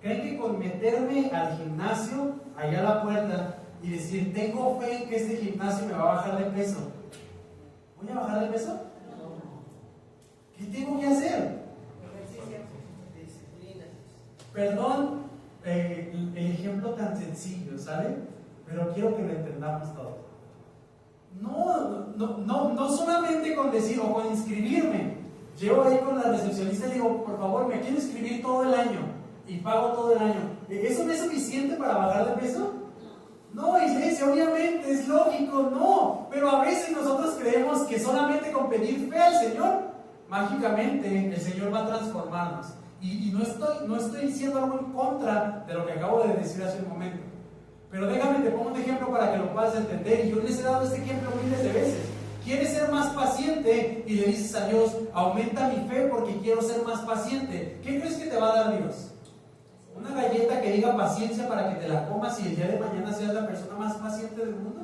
¿Creen que con meterme al gimnasio, allá a la puerta, y decir, tengo fe en que este gimnasio me va a bajar de peso, voy a bajar de peso? ¿Qué tengo que hacer? Perdón el ejemplo tan sencillo, ¿sale? Pero quiero que lo entendamos todo. No solamente con decir o con inscribirme. Llego ahí con la recepcionista y digo, por favor, me quiero inscribir todo el año y pago todo el año. ¿Eso no es suficiente para bajar de peso? No, iglesia, obviamente, es lógico, no. Pero a veces nosotros creemos que solamente con pedir fe al Señor, mágicamente el Señor va a transformarnos. Y no estoy diciendo algo en contra de lo que acabo de decir hace un momento. Pero déjame, te pongo un ejemplo para que lo puedas entender. Y yo les he dado este ejemplo miles de veces. ¿Quieres ser más paciente? Y le dices a Dios, aumenta mi fe porque quiero ser más paciente. ¿Qué crees que te va a dar Dios? ¿Una galleta que diga paciencia para que te la comas y el día de mañana seas la persona más paciente del mundo?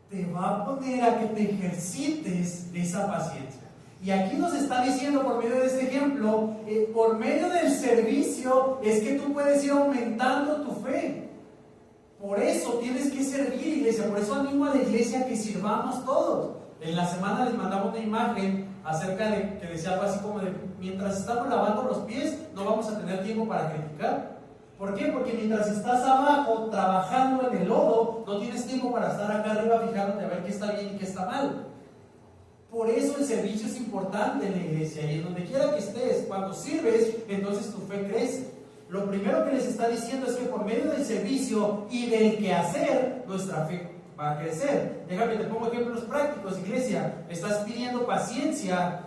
Te va a poner a que te ejercites esa paciencia. Y aquí nos está diciendo por medio de este ejemplo, por medio del servicio es que tú puedes ir aumentando tu fe. Por eso tienes que servir, iglesia. Por eso animo a la iglesia a que sirvamos todos. En la semana les mandamos una imagen acerca de que decía algo así como de mientras estamos lavando los pies no vamos a tener tiempo para criticar. ¿Por qué? Porque mientras estás abajo trabajando en el lodo no tienes tiempo para estar acá arriba fijándote a ver qué está bien y qué está mal. Por eso el servicio es importante en la iglesia, y en donde quiera que estés, cuando sirves, entonces tu fe crece. Lo primero que les está diciendo es que por medio del servicio y del quehacer, nuestra fe va a crecer. Déjame, te pongo ejemplos prácticos, iglesia. Estás pidiendo paciencia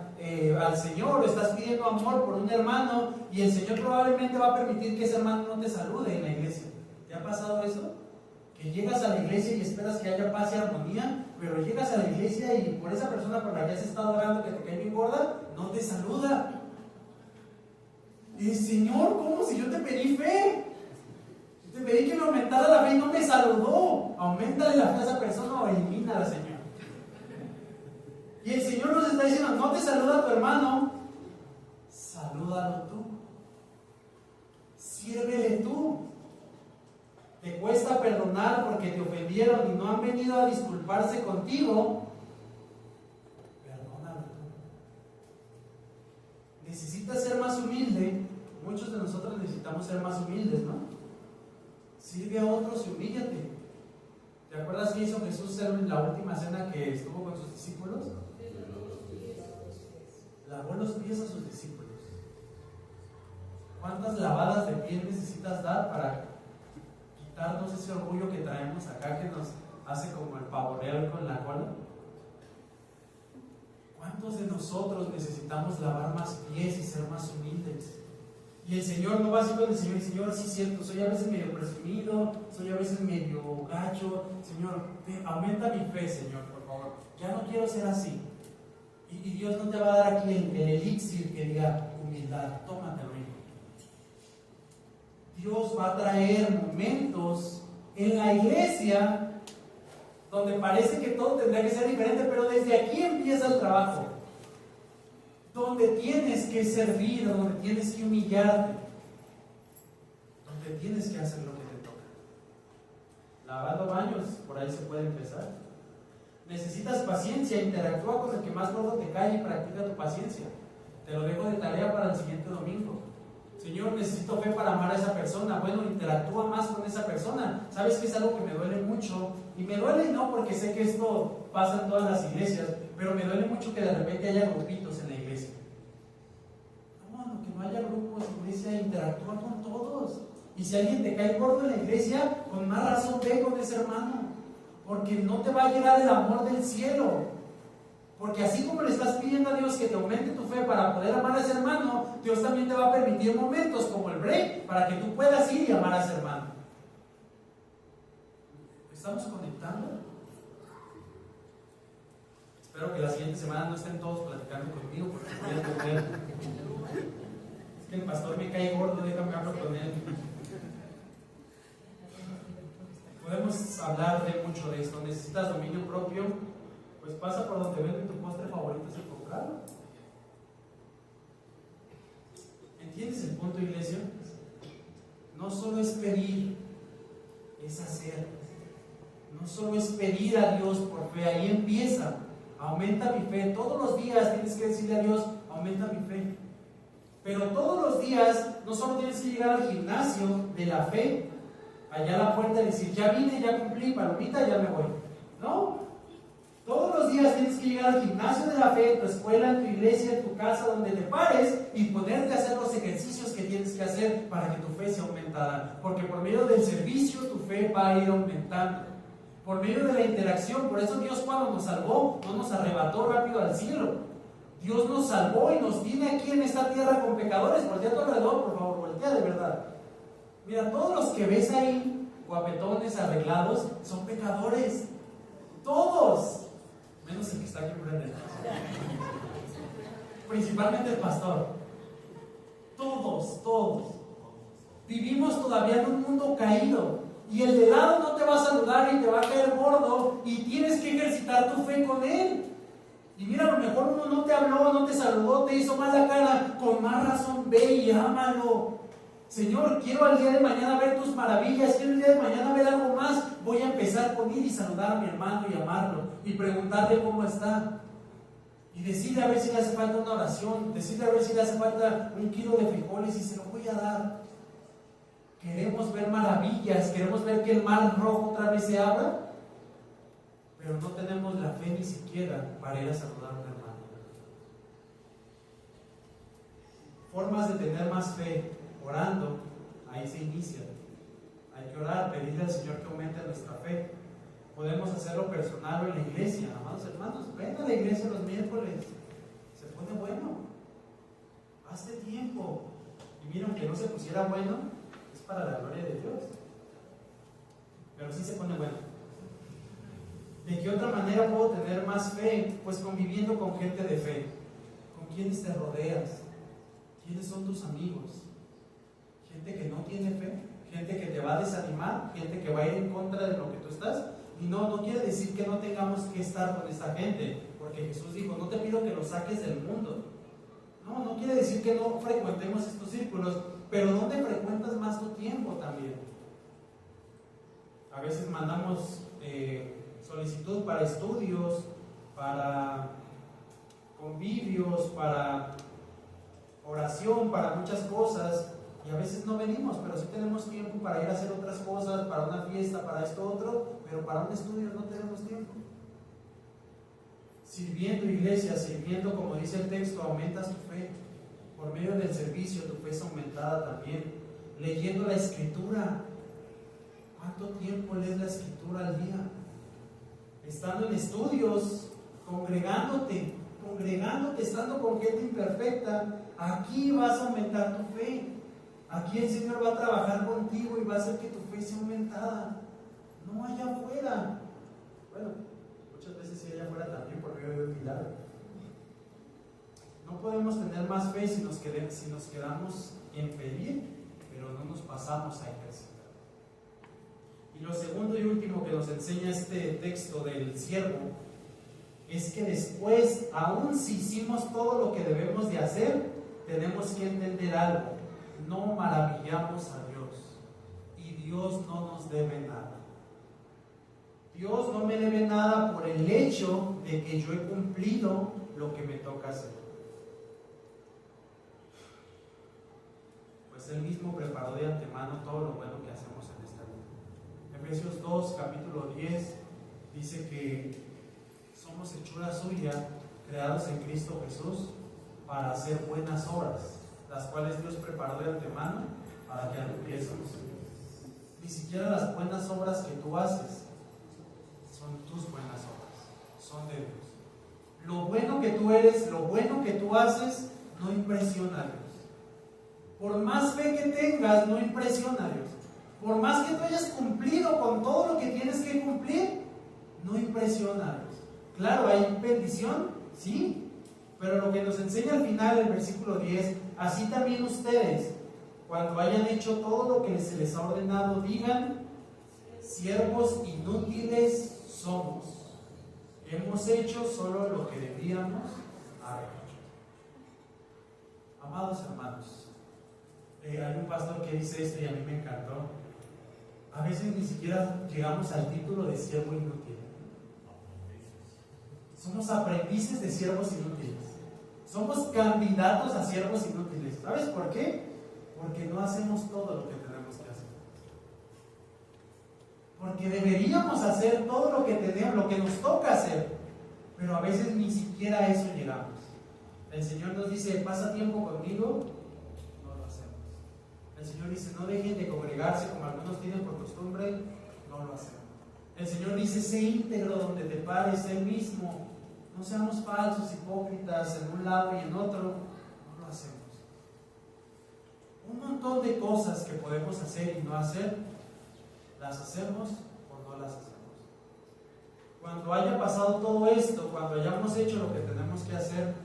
al Señor, estás pidiendo amor por un hermano, y el Señor probablemente va a permitir que ese hermano no te salude en la iglesia. ¿Te ha pasado eso? Que llegas a la iglesia y esperas que haya paz y armonía, pero llegas a la iglesia y por esa persona por la que has estado orando que te cae bien gorda, no te saluda. Y dices, Señor, ¿cómo? Si yo te pedí fe, te pedí que me aumentara la fe y no me saludó. Auméntale la fe a esa persona o elimínala, Señor. Y el Señor nos está diciendo, no te saluda tu hermano, salúdalo tú, sírvele tú. Te cuesta perdonar porque te ofendieron y no han venido a disculparse contigo, perdónalo tú. Necesitas ser más humilde. Muchos de nosotros necesitamos ser más humildes, ¿no? Sirve a otros y humíllate. ¿Te acuerdas qué hizo Jesús en la última cena que estuvo con sus discípulos? Lavó los pies a sus discípulos. ¿Cuántas lavadas de pies necesitas dar para quitarnos ese orgullo que traemos acá que nos hace como el pavo real con la cola? ¿Cuántos de nosotros necesitamos lavar más pies y ser más humildes? Y el Señor no va así con el Señor, sí es cierto, soy a veces medio presumido, soy a veces medio gacho, Señor, aumenta mi fe, Señor, por favor, ya no quiero ser así. Y Dios no te va a dar aquí el elixir que diga humildad, tómatelo, hijo. Dios va a traer momentos en la iglesia donde parece que todo tendría que ser diferente, pero desde aquí empieza el trabajo. Donde tienes que servir, donde tienes que humillarte, donde tienes que hacer lo que te toca. Lavando baños, por ahí se puede empezar. Necesitas paciencia, interactúa con el que más gordo te cae y practica tu paciencia. Te lo dejo de tarea para el siguiente domingo. Señor, necesito fe para amar a esa persona. Bueno, interactúa más con esa persona. ¿Sabes que es algo que me duele mucho? Y me duele no porque sé que esto pasa en todas las iglesias, pero me duele mucho que de repente haya grupitos en la iglesia. No, que no haya grupos en la iglesia, interactúa con todos. Y si alguien te cae gordo en la iglesia, con más razón ve con ese hermano, porque no te va a llegar el amor del cielo. Porque así como le estás pidiendo a Dios que te aumente tu fe para poder amar a ese hermano, Dios también te va a permitir momentos como el break para que tú puedas ir y amar a ese hermano. ¿Estamos conectando? Espero que la siguiente semana no estén todos platicando conmigo porque voy a comer. Es que el pastor me cae gordo, déjame hablar con él. Podemos hablar de mucho de esto. ¿Necesitas dominio propio? Pues pasa por donde venden tu postre favorito y comprarlo. ¿Entiendes el punto, iglesia? No solo es pedir, es hacer. No solo es pedir a Dios por fe, ahí empieza. Aumenta mi fe. Todos los días tienes que decirle a Dios, aumenta mi fe. Pero todos los días no solo tienes que llegar al gimnasio de la fe, allá a la puerta y decir, ya vine, ya cumplí, palomita, ya me voy. No. Todos los días tienes que llegar al gimnasio de la fe, en tu escuela, en tu iglesia, en tu casa, donde te pares y ponerte a hacer los ejercicios que tienes que hacer hacer para que tu fe sea aumentada? Porque por medio del servicio tu fe va a ir aumentando. Por medio de la interacción. Por eso Dios, cuando nos salvó, no nos arrebató rápido al cielo. Dios nos salvó y nos tiene aquí en esta tierra con pecadores. Voltea a tu alrededor, por favor, voltea de verdad. Mira, todos los que ves ahí, guapetones, arreglados, son pecadores. Todos. Menos el que está aquí enfrente. Principalmente el pastor. Todos. Vivimos todavía en un mundo caído. Y el de lado no te va a saludar y te va a caer gordo. Y tienes que ejercitar tu fe con él. Y mira, a lo mejor uno no te habló, no te saludó, te hizo mala cara. Con más razón, ve y ámalo. Señor, quiero al día de mañana ver tus maravillas. Quiero el día de mañana ver algo más. Voy a empezar con ir y saludar a mi hermano y amarlo. Y preguntarle cómo está. Y decirle a ver si le hace falta una oración. Decirle a ver si le hace falta 1 kilo de frijoles y se lo voy a dar. Queremos ver maravillas, queremos ver que el mar rojo otra vez se abra, pero no tenemos la fe ni siquiera para ir a saludar a un hermano. Formas de tener más fe, orando, ahí se inicia. Hay que orar, pedirle al Señor que aumente nuestra fe. Podemos hacerlo personal o en la iglesia. Amados hermanos, ven a la iglesia los miércoles, se pone bueno. Hazte tiempo. Y mira, aunque no se pusiera bueno, para la gloria de Dios, pero sí se pone bueno. ¿De qué otra manera puedo tener más fe? Pues conviviendo con gente de fe. ¿Con quiénes te rodeas? ¿Quiénes son tus amigos? Gente que no tiene fe, gente que te va a desanimar, gente que va a ir en contra de lo que tú estás. Y no quiere decir que no tengamos que estar con esta gente, porque Jesús dijo, no te pido que los saques del mundo. No quiere decir que no frecuentemos estos círculos, pero ¿dónde frecuentas más tu tiempo también? A veces mandamos solicitud para estudios, para convivios, para oración, para muchas cosas, y a veces no venimos, pero sí tenemos tiempo para ir a hacer otras cosas, para una fiesta, para esto otro, pero para un estudio no tenemos tiempo. Sirviendo, iglesia, sirviendo, como dice el texto, aumentas tu fe. Por medio del servicio tu fe es aumentada también. Leyendo la Escritura. ¿Cuánto tiempo lees la Escritura al día? Estando en estudios, congregándote, estando con gente imperfecta, aquí vas a aumentar tu fe. Aquí el Señor va a trabajar contigo y va a hacer que tu fe sea aumentada. No allá afuera. Bueno, muchas veces sí allá afuera también por medio de un milagro. No podemos tener más fe si nos quedamos en pedir, pero no nos pasamos a ejercitar. Y lo segundo y último que nos enseña este texto del siervo es que después, aun si hicimos todo lo que debemos de hacer, tenemos que entender algo: no maravillamos a Dios y Dios no nos debe nada. Dios no me debe nada por el hecho de que yo he cumplido lo que me toca hacer. Pues Él mismo preparó de antemano todo lo bueno que hacemos en esta vida. Efesios 2, capítulo 10, dice que somos hechura suya, creados en Cristo Jesús, para hacer buenas obras, las cuales Dios preparó de antemano para que anduviésemos. Ni siquiera las buenas obras que tú haces son tus buenas obras, son de Dios. Lo bueno que tú eres, lo bueno que tú haces, no impresiona a Dios. Por más fe que tengas, no impresiona a Dios. Por más que tú hayas cumplido con todo lo que tienes que cumplir, no impresiona a Dios. Claro, hay bendición, sí, pero lo que nos enseña al final, el versículo 10, así también ustedes, cuando hayan hecho todo lo que se les ha ordenado, digan: siervos inútiles somos. Hemos hecho solo lo que debíamos haber hecho. Amados hermanos, hay un pastor que dice esto y a mí me encantó. A veces ni siquiera llegamos al título de siervo inútil. Somos aprendices de siervos inútiles. Somos candidatos a siervos inútiles. ¿Sabes por qué? Porque no hacemos todo lo que tenemos que hacer. Porque deberíamos hacer todo lo que tenemos, lo que nos toca hacer, pero a veces ni siquiera a eso llegamos. El Señor nos dice: pasa tiempo conmigo, no lo hacemos. El Señor dice, no dejen de congregarse como algunos tienen por costumbre, no lo hacemos. El Señor dice, sé íntegro donde te pares, sé mismo. No seamos falsos, hipócritas en un lado y en otro, no lo hacemos. Un montón de cosas que podemos hacer y no hacer, las hacemos o no las hacemos. Cuando haya pasado todo esto, cuando hayamos hecho lo que tenemos que hacer,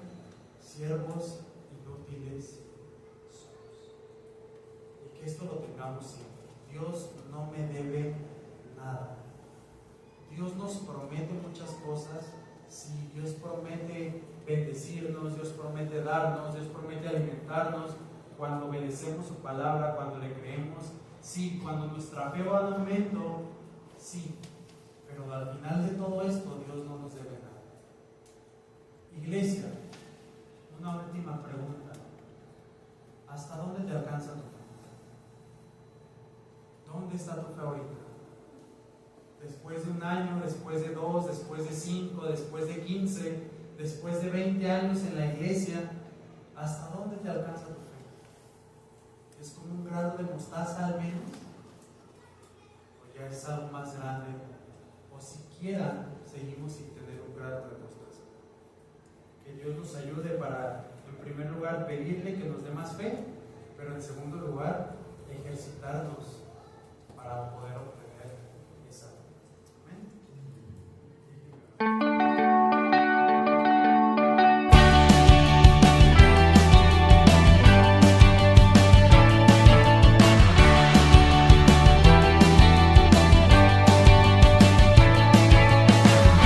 siervos inútiles somos. Y que esto lo tengamos siempre. Dios no me debe nada. Dios nos promete muchas cosas. Sí, Dios promete bendecirnos, Dios promete darnos, Dios promete alimentarnos cuando obedecemos su palabra, cuando le creemos. Sí, cuando nuestra fe va en aumento, sí. Pero al final de todo esto, Dios no nos debe nada. Iglesia, una última pregunta. ¿Hasta dónde te alcanza tu fe? ¿Dónde está tu fe ahorita? Después de un año, después de 2, después de 5, después de 15, después de 20 años en la iglesia, ¿hasta dónde te alcanza tu fe? ¿Es como un grano de mostaza al menos? ¿O ya es algo más grande? ¿O siquiera seguimos sin tener un grano de mostaza? Que Dios nos ayude para, en primer lugar, pedirle que nos dé más fe, pero en segundo lugar, ejercitarnos para poder obtener